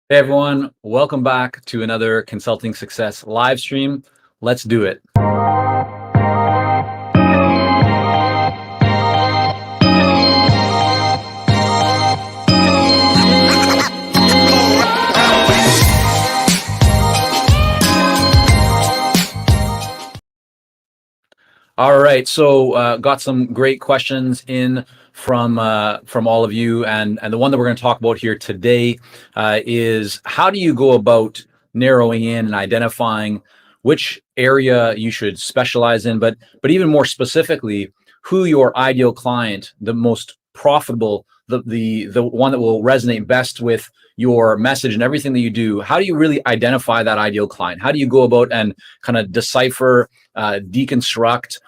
Hey everyone, welcome back to another Consulting Success live stream. Let's do it. All right, so got some great questions in from all of you, and the one that we're going to talk about here today is how do you go about narrowing in and identifying which area you should specialize in, but even more specifically, who your ideal client, the most profitable, the one that will resonate best with your message and everything that you do. How do you really identify that ideal client? How do you go about and kind of decipher, deconstruct,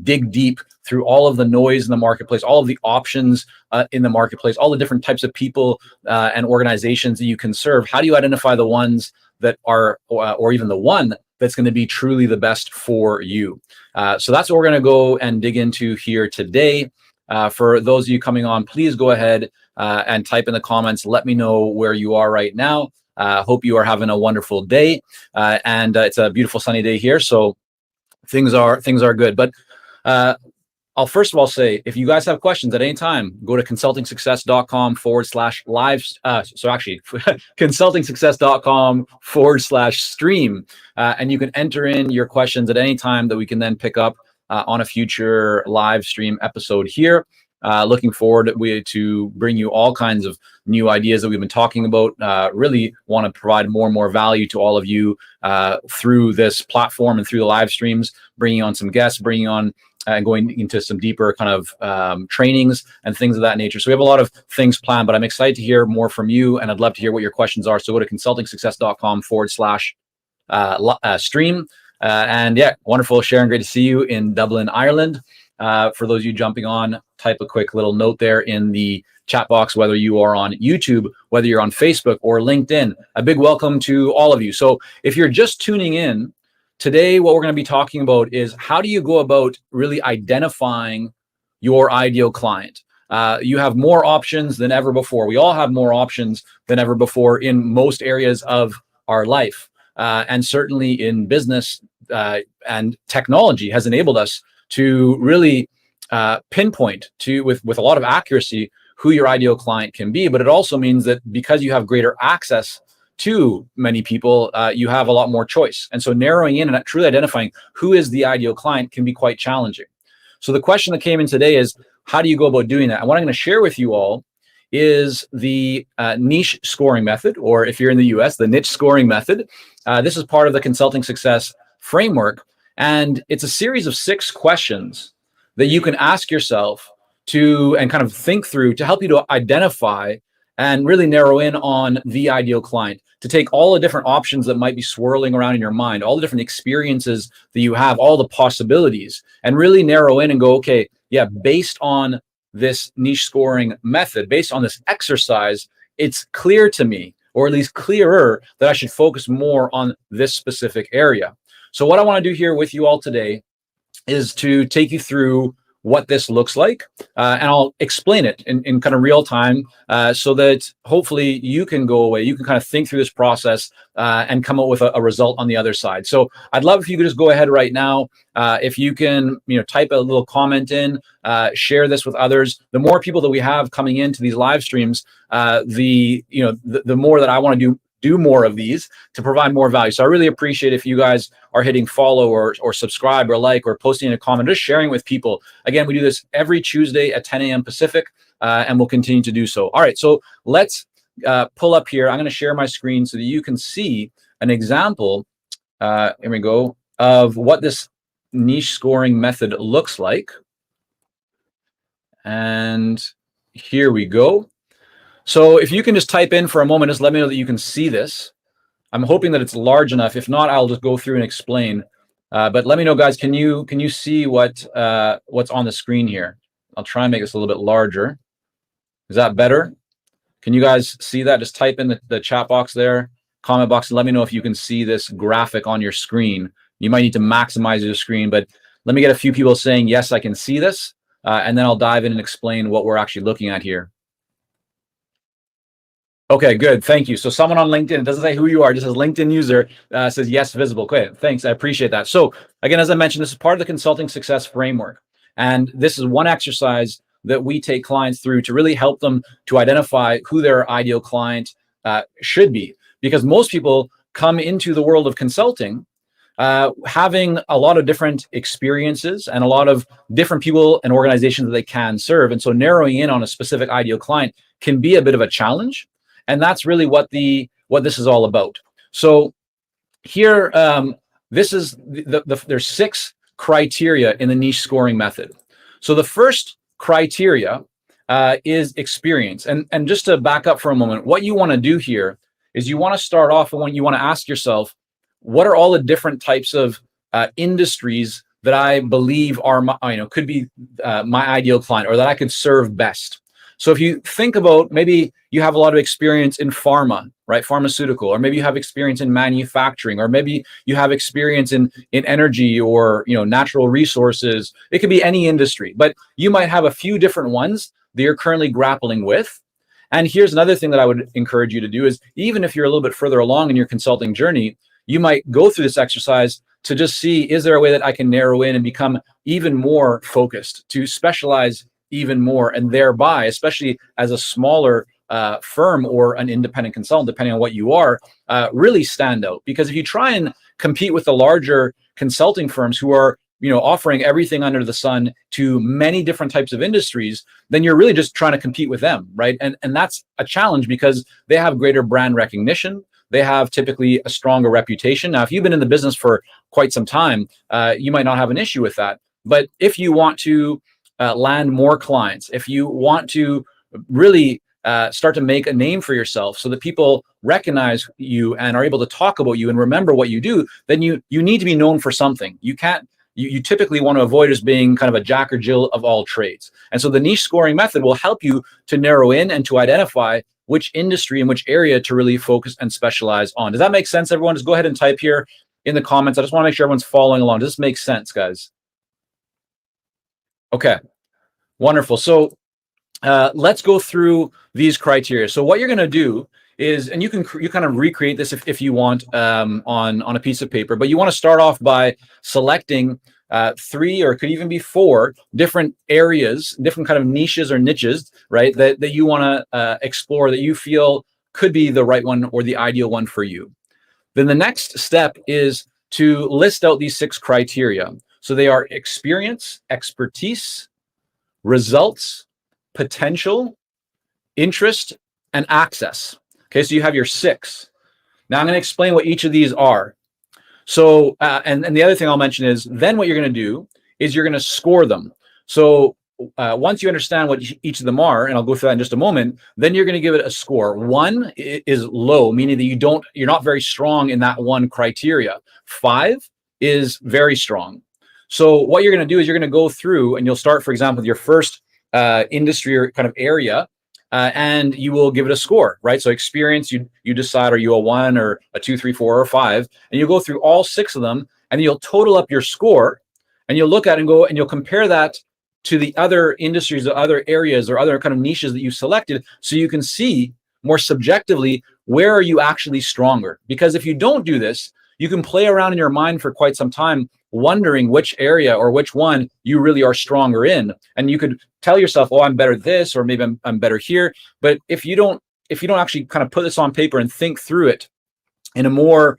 dig deep through all of the noise in the marketplace, all of the options in the marketplace, all the different types of people and organizations that you can serve? How do you identify the ones that are, or even the one that's going to be truly the best for you? So that's what we're going to go and dig into here today. For those of you coming on, please go ahead and type in the comments. Let me know where you are right now. Hope you are having a wonderful day, and it's a beautiful sunny day here, so things are good. But I'll first of all say, if you guys have questions at any time, go to consultingsuccess.com/live. So actually, consultingsuccess.com/stream, and you can enter in your questions at any time that we can then pick up on a future live stream episode here. Looking forward to bring you all kinds of new ideas that we've been talking about. Really want to provide more and more value to all of you through this platform and through the live streams, bringing on some guests, bringing on and going into some deeper kind of trainings and things of that nature. So we have a lot of things planned, but I'm excited to hear more from you, and I'd love to hear what your questions are. So go to consultingsuccess.com/stream. And yeah, wonderful, Sharon. Great to see you in Dublin, Ireland. For those of you jumping on, type a quick little note there in the chat box, whether you are on YouTube, whether you're on Facebook or LinkedIn. A big welcome to all of you. So if you're just tuning in, today what we're going to be talking about is how do you go about really identifying your ideal client? You have more options than ever before. We all have more options than ever before in most areas of our life. And certainly in business, and technology has enabled us to really pinpoint with a lot of accuracy who your ideal client can be. But it also means that because you have greater access to many people, you have a lot more choice. And so narrowing in and truly identifying who is the ideal client can be quite challenging. So the question that came in today is, how do you go about doing that? And what I'm going to share with you all is the niche scoring method, or if you're in the US, the niche scoring method. This is part of the Consulting Success framework. And it's a series of 6 questions that you can ask yourself and kind of think through to help you to identify and really narrow in on the ideal client, to take all the different options that might be swirling around in your mind, all the different experiences that you have, all the possibilities, and really narrow in and go, okay, yeah, based on this niche scoring method, based on this exercise, it's clear to me, or at least clearer, that I should focus more on this specific area. So what I want to do here with you all today is to take you through what this looks like, and I'll explain it in kind of real time, so that hopefully you can go away, you can kind of think through this process and come up with a result on the other side. So I'd love if you could just go ahead right now. If you can, type a little comment in, share this with others. The more people that we have coming into these live streams, the more that I want to do more of these to provide more value. So I really appreciate if you guys are hitting follow or subscribe or like or posting a comment, just sharing with people. Again, we do this every Tuesday at 10 a.m. Pacific, and we'll continue to do so. All right, so let's pull up here. I'm going to share my screen so that you can see an example, here we go, of what this niche scoring method looks like. And here we go. So if you can just type in for a moment, just let me know that you can see this. I'm hoping that it's large enough. If not, I'll just go through and explain. But let me know, guys. Can you see what's on the screen here? I'll try and make this a little bit larger. Is that better? Can you guys see that? Just type in the chat box there, comment box, and let me know if you can see this graphic on your screen. You might need to maximize your screen, but let me get a few people saying, yes, I can see this. And then I'll dive in and explain what we're actually looking at here. Okay, good. Thank you. So someone on LinkedIn, it doesn't say who you are, it just says LinkedIn user, says yes, visible. Great. Thanks. I appreciate that. So again, as I mentioned, this is part of the Consulting Success Framework. And this is one exercise that we take clients through to really help them to identify who their ideal client should be. Because most people come into the world of consulting having a lot of different experiences and a lot of different people and organizations that they can serve. And so narrowing in on a specific ideal client can be a bit of a challenge. And that's really what this is all about. So here, this is there's 6 criteria in the niche scoring method. So the first criteria is experience. And just to back up for a moment, what you want to do here is you want to start off and when you want to ask yourself, what are all the different types of industries that I believe are could be my ideal client or that I could serve best. So if you think about, maybe you have a lot of experience in pharma, right? Pharmaceutical, or maybe you have experience in manufacturing, or maybe you have experience in energy or natural resources. It could be any industry, but you might have a few different ones that you're currently grappling with. And here's another thing that I would encourage you to do is, even if you're a little bit further along in your consulting journey, you might go through this exercise to just see, is there a way that I can narrow in and become even more focused, to specialize even more, and thereby, especially as a smaller firm or an independent consultant, depending on what you are, really stand out. Because if you try and compete with the larger consulting firms who are offering everything under the sun to many different types of industries, then you're really just trying to compete with them, right? And that's a challenge because they have greater brand recognition. They have typically a stronger reputation. Now, if you've been in the business for quite some time, you might not have an issue with that. But if you want to land more clients, if you want to really start to make a name for yourself so that people recognize you and are able to talk about you and remember what you do, then you need to be known for something. You can't. You typically want to avoid as being kind of a Jack or Jill of all trades. And so the niche scoring method will help you to narrow in and to identify which industry and which area to really focus and specialize on. Does that make sense, everyone? Just go ahead and type here in the comments. I just want to make sure everyone's following along. Does this make sense, guys? Okay, wonderful. So let's go through these criteria. So what you're going to do is, and you kind of recreate this if you want on a piece of paper, but you want to start off by selecting 3 or it could even be 4 different areas, different kind of niches or niches, right, that you want to explore, that you feel could be the right one or the ideal one for you. Then the next step is to list out these 6 criteria. So they are experience, expertise, results, potential, interest, and access. Okay, so you have your 6. Now I'm going to explain what each of these are. So, and the other thing I'll mention is then what you're going to do is you're going to score them. So once you understand what each of them are, and I'll go through that in just a moment, then you're going to give it a score. 1 is low, meaning that you're not very strong in that one criteria. 5 is very strong. So what you're going to do is you're going to go through and you'll start, for example, with your first industry or kind of area, and you will give it a score, right? So experience, you decide, are you a 1 or a 2, 3, 4, or 5, and you'll go through all 6 of them, and you'll total up your score, and you'll look at it and go, and you'll compare that to the other industries or other areas or other kind of niches that you selected, so you can see more subjectively where are you actually stronger. Because if you don't do this, you can play around in your mind for quite some time wondering which area or which one you really are stronger in, and you could tell yourself, oh, I'm better at this, or maybe I'm better here. But if you don't actually kind of put this on paper and think through it in a more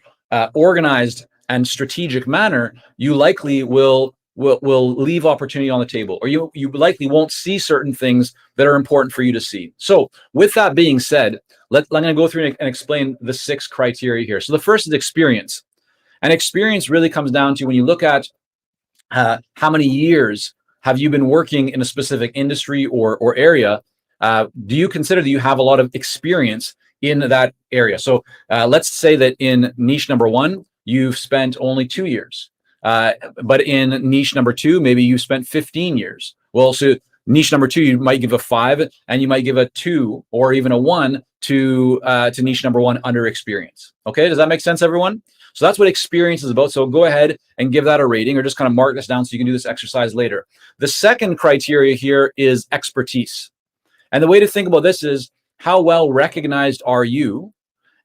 organized and strategic manner, you likely will leave opportunity on the table, or you likely won't see certain things that are important for you to see. So with that being said, I'm going to go through and explain the 6 criteria here. So the first is experience. And experience really comes down to when you look at how many years have you been working in a specific industry or area. Do you consider that you have a lot of experience in that area? So let's say that in niche number 1, you've spent only 2 years. But in niche number 2, maybe you spent 15 years. Well, so niche number 2, you might give a 5, and you might give a 2 or even a 1 to niche number 1 under experience. Okay, does that make sense, everyone? So that's what experience is about. So go ahead and give that a rating, or just kind of mark this down so you can do this exercise later. The second criteria here is expertise. And the way to think about this is how well recognized are you?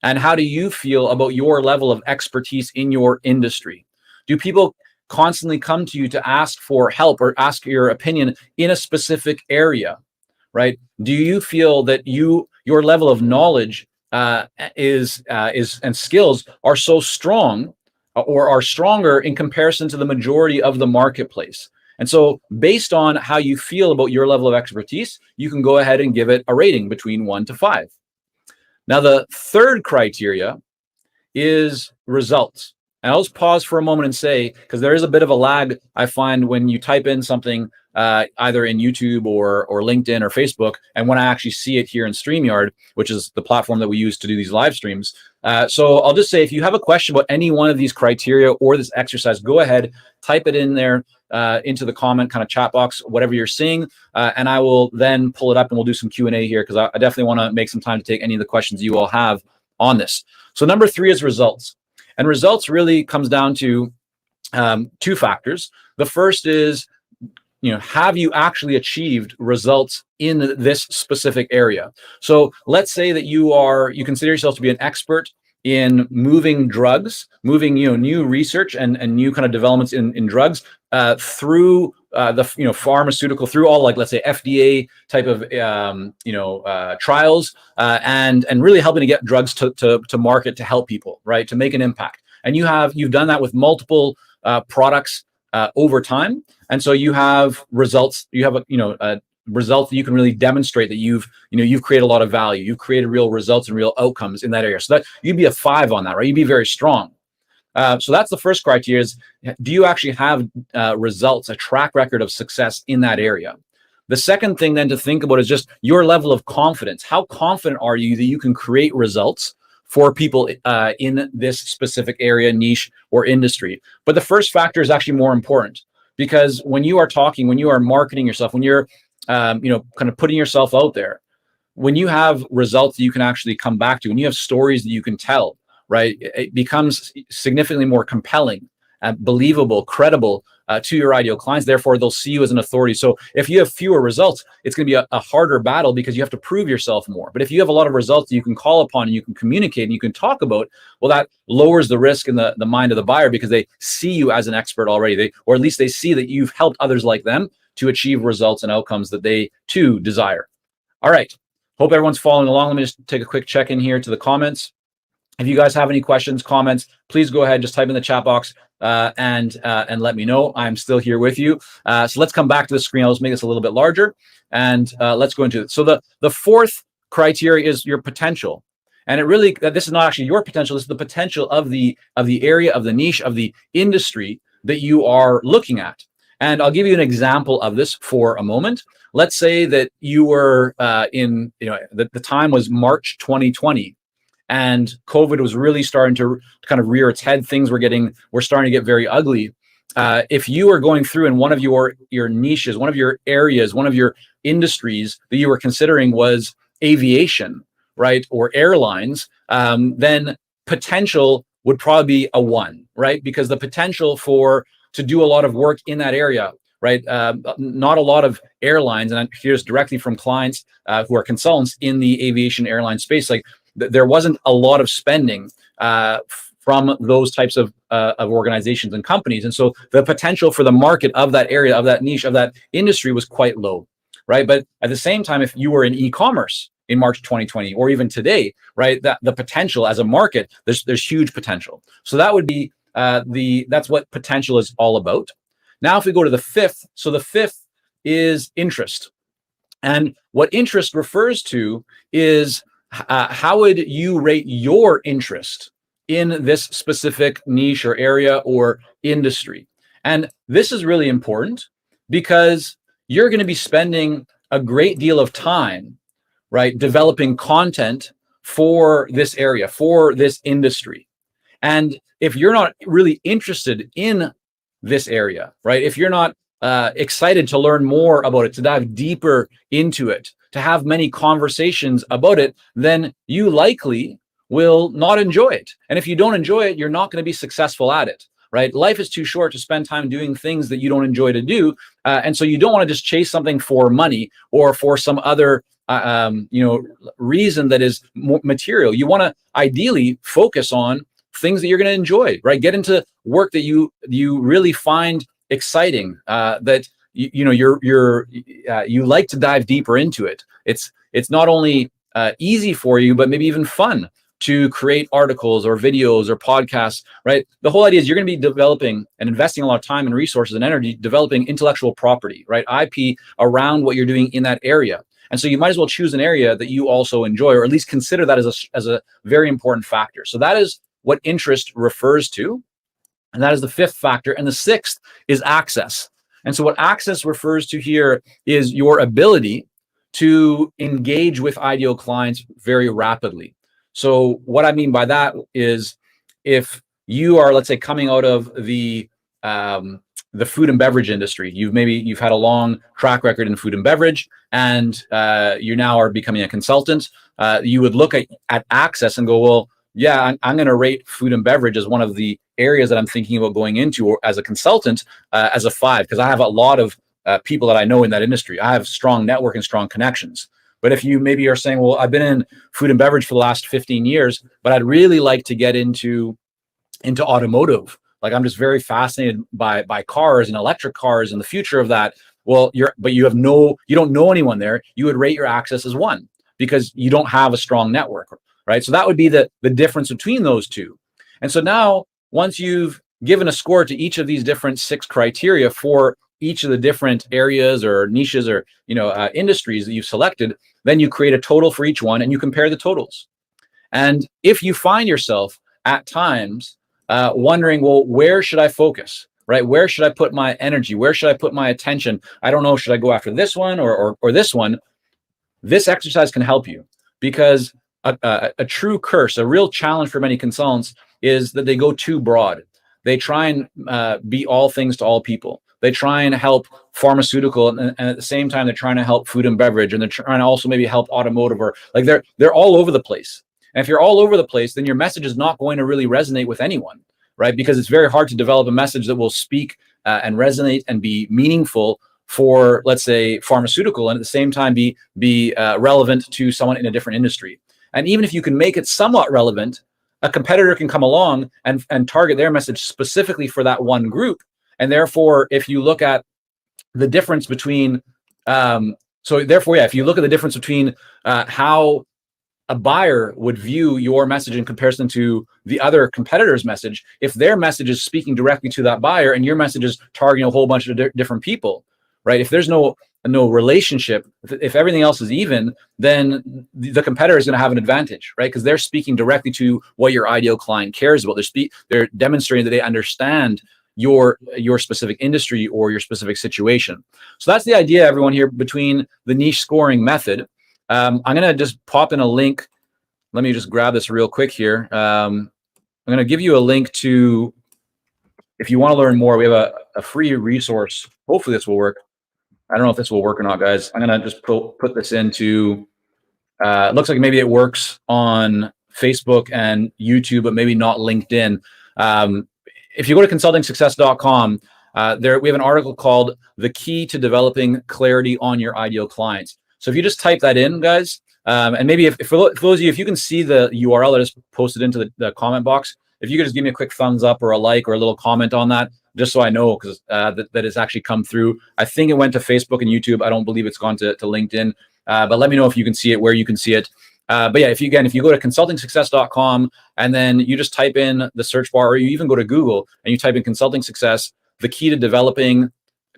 And how do you feel about your level of expertise in your industry? Do people constantly come to you to ask for help or ask your opinion in a specific area, right? Do you feel that your level of knowledge is and skills are so strong or are stronger in comparison to the majority of the marketplace? And so based on how you feel about your level of expertise, you can go ahead and give it a rating between 1 to 5. Now, the third criteria is results. And I'll just pause for a moment and say, because there is a bit of a lag I find when you type in something either in YouTube or LinkedIn or Facebook, and when I actually see it here in StreamYard, which is the platform that we use to do these live streams. So I'll just say, if you have a question about any one of these criteria or this exercise, go ahead, type it in there into the comment kind of chat box, whatever you're seeing, and I will then pull it up and we'll do some Q&A here, because I definitely want to make some time to take any of the questions you all have on this. So number 3 is results. And results really comes down to 2 factors. The first is, have you actually achieved results in this specific area? So let's say that you consider yourself to be an expert in moving drugs, moving new research and new kind of developments in drugs through the pharmaceutical, through all, like, let's say FDA type of trials and really helping to get drugs to market to help people, right, to make an impact. And you've done that with multiple products over time, and so you have results. You have a result that you can really demonstrate that you've created a lot of value. You've created real results and real outcomes in that area. So that you'd be a 5 on that, right? You'd be very strong. So that's the first criteria: is, do you actually have results, a track record of success in that area? The second thing then to think about is just your level of confidence. How confident are you that you can create results for people in this specific area, niche, or industry? But the first factor is actually more important, because when you are talking, when you are marketing yourself, when you're kind of putting yourself out there, when you have results that you can actually come back to, when you have stories that you can tell, right, it becomes significantly more compelling, believable, credible to your ideal clients. Therefore, they'll see you as an authority. So if you have fewer results, it's going to be a harder battle, because you have to prove yourself more. But if you have a lot of results that you can call upon and you can communicate and you can talk about, well, that lowers the risk in the mind of the buyer, because they see you as an expert already, or at least they see that you've helped others like them to achieve results and outcomes that they too desire. All right. Hope everyone's following along. Let me just take a quick check in here to the comments. If you guys have any questions, comments, please go ahead, just type in the chat box and let me know. I'm still here with you. So let's come back to the screen. I'll just make this a little bit larger, and let's go into it. So the fourth criteria is your potential. And it really, this is not actually your potential, this is the potential of the area, of the niche, of the industry that you are looking at. And I'll give you an example of this for a moment. Let's say that you were the time was March 2020. And COVID was really starting to kind of rear its head. Things were starting to get very ugly. If you were going through in one of your niches, one of your areas, one of your industries that you were considering was aviation, right, or airlines, then potential would probably be a 1, right? Because the potential to do a lot of work in that area, right? Not a lot of airlines, and here's directly from clients who are consultants in the aviation airline space, like, there wasn't a lot of spending from those types of organizations and companies. And so the potential for the market of that area, of that niche, of that industry was quite low, right? But at the same time, if you were in e-commerce in March 2020, or even today, right, that the potential as a market, there's huge potential. So that would be that's what potential is all about. Now, if we go to the fifth, so the fifth is interest. And what interest refers to is how would you rate your interest in this specific niche or area or industry? And this is really important, because you're going to be spending a great deal of time, right, developing content for this area, for this industry. And if you're not really interested in this area, right, if you're not excited to learn more about it, to dive deeper into it, to have many conversations about it, then you likely will not enjoy it. And if you don't enjoy it, you're not going to be successful at it, right? Life is too short to spend time doing things that you don't enjoy to do. And so you don't want to just chase something for money or for some other reason that is more material. You want to ideally focus on things that you're going to enjoy, right? Get into work that you really find exciting, that you like to dive deeper into it. It's not only easy for you, but maybe even fun to create articles or videos or podcasts, right? The whole idea is you're going to be developing and investing a lot of time and resources and energy developing intellectual property, right? IP around what you're doing in that area. And so you might as well choose an area that you also enjoy, or at least consider that as a very important factor. So that is what interest refers to. And that is the fifth factor. And the sixth is access. And so what access refers to here is your ability to engage with ideal clients very rapidly. So what I mean by that is, if you are, let's say, coming out of the food and beverage industry, you've had a long track record in food and beverage, and you now are becoming a consultant. You would look at access and go, well, yeah, I'm going to rate food and beverage as one of the areas that I'm thinking about going into, or as a consultant, as a 5, because I have a lot of people that I know in that industry. I have strong network and strong connections. But if you maybe are saying, well, I've been in food and beverage for the last 15 years, but I'd really like to get into automotive. Like, I'm just very fascinated by cars and electric cars and the future of that. Well, you don't know anyone there. You would rate your access as 1 because you don't have a strong network, right? So that would be the difference between those two. And so now, once you've given a score to each of these different 6 criteria for each of the different areas or niches or industries that you've selected, then you create a total for each one and you compare the totals. And if you find yourself at times wondering, well, where should I focus, right? Where should I put my energy? Where should I put my attention? I don't know, should I go after this one or this one? This exercise can help you, because a true curse, a real challenge for many consultants, is that they go too broad. They try and be all things to all people. They try and help pharmaceutical, and at the same time, they're trying to help food and beverage, and they're trying to also maybe help automotive, or like they're all over the place. And if you're all over the place, then your message is not going to really resonate with anyone, right? Because it's very hard to develop a message that will speak and resonate and be meaningful for, let's say, pharmaceutical, and at the same time be relevant to someone in a different industry. And even if you can make it somewhat relevant, a competitor can come along and target their message specifically for that one group. And therefore, if you look at the difference between, if you look at the difference between how a buyer would view your message in comparison to the other competitor's message, if their message is speaking directly to that buyer and your message is targeting a whole bunch of different people, right? If there's no relationship, if everything else is even, then the competitor is going to have an advantage, right? Because they're speaking directly to what your ideal client cares about. They're demonstrating that they understand your specific industry or your specific situation. So that's the idea, everyone, here between the niche scoring method. I'm going to just pop in a link. Let me just grab this real quick here. I'm going to give you a link to, if you want to learn more, we have a free resource. Hopefully this will work. I don't know if this will work or not, guys. I'm going to just put this into, it looks like maybe it works on Facebook and YouTube, but maybe not LinkedIn. If you go to consultingsuccess.com, we have an article called "The Key to Developing Clarity on Your Ideal Clients." So if you just type that in, guys, and maybe if for those of you, if you can see the URL that is posted into the comment box, if you could just give me a quick thumbs up or a like or a little comment on that, just so I know, because that it's actually come through. I think it went to Facebook and YouTube. I don't believe it's gone to LinkedIn, but let me know if you can see it, where you can see it. But yeah, if you go to consultingsuccess.com and then you just type in the search bar, or you even go to Google and you type in Consulting Success, the key to developing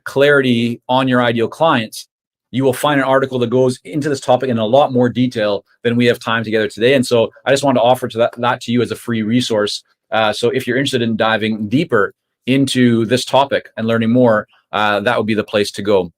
clarity on your ideal clients, you will find an article that goes into this topic in a lot more detail than we have time together today. And so I just wanted to offer that to you as a free resource. So if you're interested in diving deeper into this topic and learning more, that would be the place to go.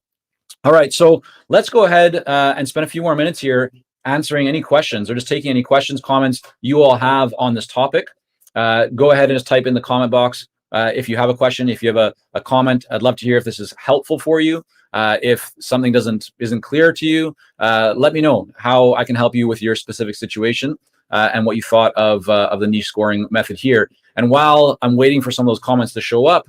All right, so let's go ahead and spend a few more minutes here answering any questions or just taking any questions, comments you all have on this topic. Go ahead and just type in the comment box if you have a question, if you have a comment. I'd love to hear if this is helpful for you. If something isn't clear to you, let me know how I can help you with your specific situation and what you thought of the niche scoring method here. And while I'm waiting for some of those comments to show up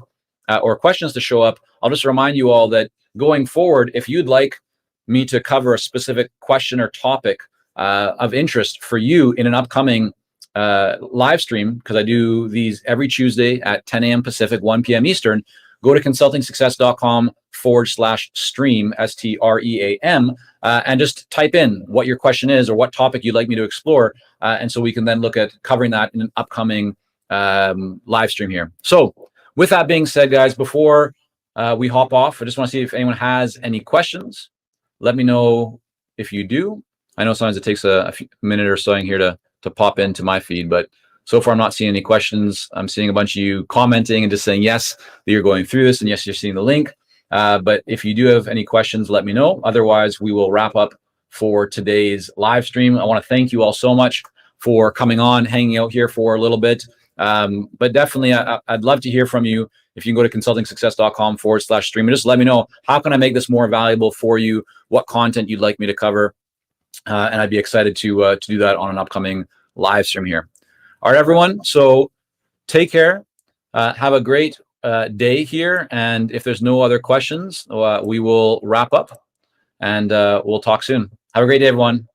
or questions to show up, I'll just remind you all that going forward, if you'd like me to cover a specific question or topic of interest for you in an upcoming live stream, because I do these every Tuesday at 10 a.m. Pacific, 1 p.m. Eastern, go to consultingsuccess.com/stream, STREAM, and just type in what your question is or what topic you'd like me to explore. And so we can then look at covering that in an upcoming live stream here. So with that being said, guys, before we hop off, I just want to see if anyone has any questions. Let me know if you do. I know sometimes it takes a minute or so in here to pop into my feed, but so far I'm not seeing any questions. I'm seeing a bunch of you commenting and just saying yes, that you're going through this, and yes, you're seeing the link. But if you do have any questions, let me know. Otherwise, we will wrap up for today's live stream. I want to thank you all so much for coming on, hanging out here for a little bit. But definitely, I'd love to hear from you. If you can go to consultingsuccess.com/stream and just let me know, how can I make this more valuable for you? What content you'd like me to cover? And I'd be excited to do that on an upcoming live stream here. All right, everyone. So take care. Have a great day here. And if there's no other questions, we will wrap up and we'll talk soon. Have a great day, everyone.